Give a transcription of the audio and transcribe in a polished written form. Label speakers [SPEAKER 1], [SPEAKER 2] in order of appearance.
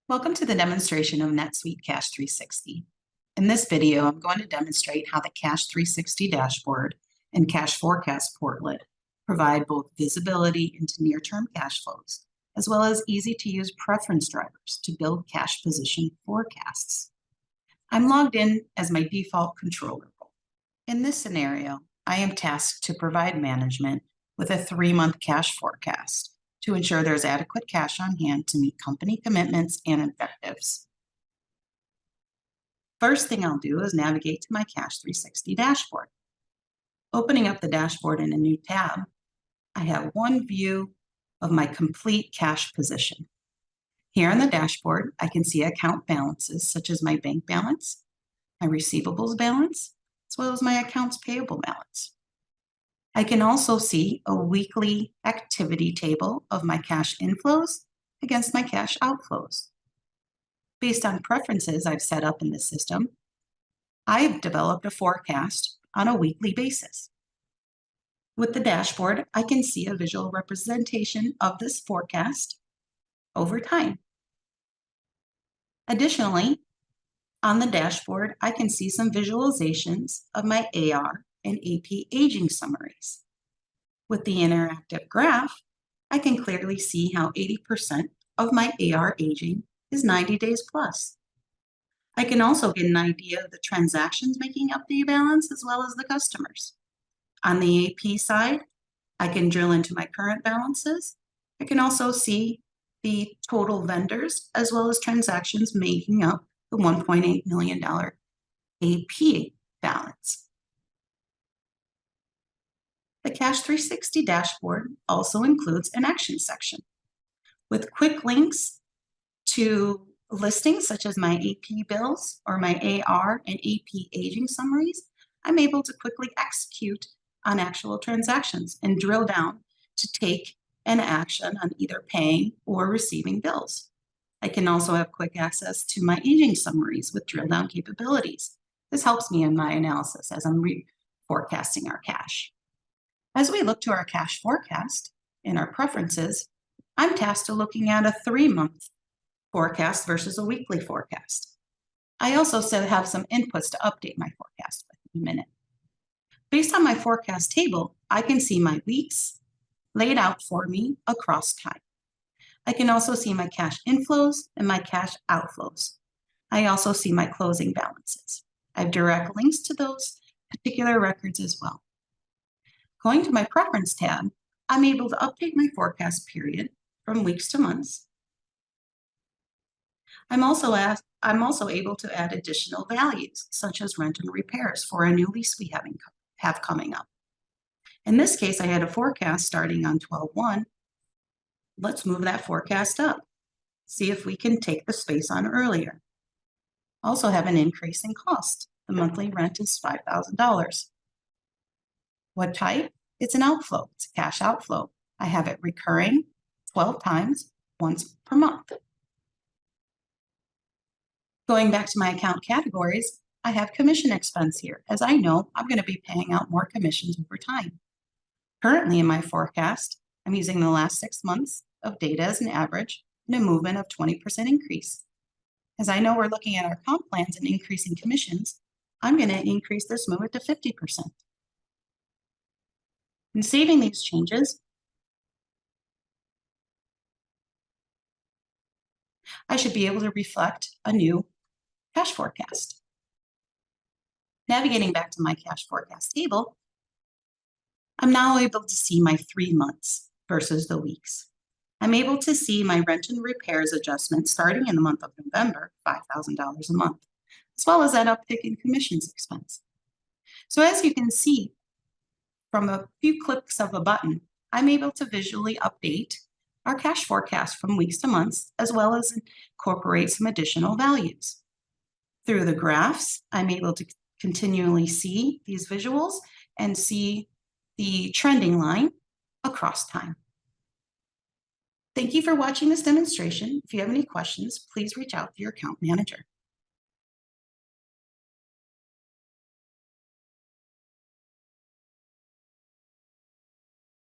[SPEAKER 1] Welcome to the demonstration of NetSuite Cash 360. In this video, I'm going to demonstrate how the Cash 360 dashboard and Cash Forecast portlet provide both visibility into near-term cash flows, as well as easy-to-use preference drivers to build cash position forecasts. I'm logged in as my default controller role. In this scenario, I am tasked to provide management with a 3-month cash forecast to ensure there's adequate cash on hand to meet company commitments and objectives. First thing I'll do is navigate to my Cash 360 dashboard. Opening up the dashboard in a new tab, I have one view of my complete cash position. Here on the dashboard, I can see account balances such as my bank balance, my receivables balance, as well as my accounts payable balance. I can also see a weekly activity table of my cash inflows against my cash outflows. Based on preferences I've set up in the system, I've developed a forecast on a weekly basis. With the dashboard, I can see a visual representation of this forecast over time. Additionally, on the dashboard, I can see some visualizations of my AR and AP aging summaries. With the interactive graph, I can clearly see how 80% of my AR aging is 90 days plus. I can also get an idea of the transactions making up the balance as well as the customers. On the AP side, I can drill into my current balances. I can also see the total vendors as well as transactions making up the $1.8 million AP balance. The Cash 360 dashboard also includes an action section with quick links to listings such as my AP bills or my AR and AP aging summaries. I'm able to quickly execute on actual transactions and drill down to take an action on either paying or receiving bills. I can also have quick access to my aging summaries with drill down capabilities. This helps me in my analysis as I'm forecasting our cash. As we look to our cash forecast in our preferences, I'm tasked to looking at a 3-month forecast versus a weekly forecast. I also have some inputs to update my forecast in a minute. Based on my forecast table, I can see my weeks laid out for me across time. I can also see my cash inflows and my cash outflows. I also see my closing balances. I have direct links to those particular records as well. Going to my Preference tab, I'm able to update my forecast period from weeks to months. I'm also able to add additional values, such as rent and repairs for a new lease we have coming up. In this case, I had a forecast starting on 12/1. Let's move that forecast up, see if we can take the space on earlier. Also have an increase in cost. The monthly rent is $5,000. What type? It's an outflow. It's a cash outflow. I have it recurring 12 times, once per month. Going back to my account categories, I have commission expense here, as I know I'm going to be paying out more commissions over time. Currently in my forecast, I'm using the last 6 months of data as an average and a movement of 20% increase. As I know we're looking at our comp plans and increasing commissions, I'm going to increase this movement to 50%. In saving these changes, I should be able to reflect a new cash forecast. Navigating back to my cash forecast table, I'm now able to see my 3 months versus the weeks. I'm able to see my rent and repairs adjustment starting in the month of November, $5,000 a month, as well as that uptick in commissions expense. So as you can see, from a few clicks of a button, I'm able to visually update our cash forecast from weeks to months, as well as incorporate some additional values. Through the graphs, I'm able to continually see these visuals and see the trending line across time. Thank you for watching this demonstration. If you have any questions, please reach out to your account manager.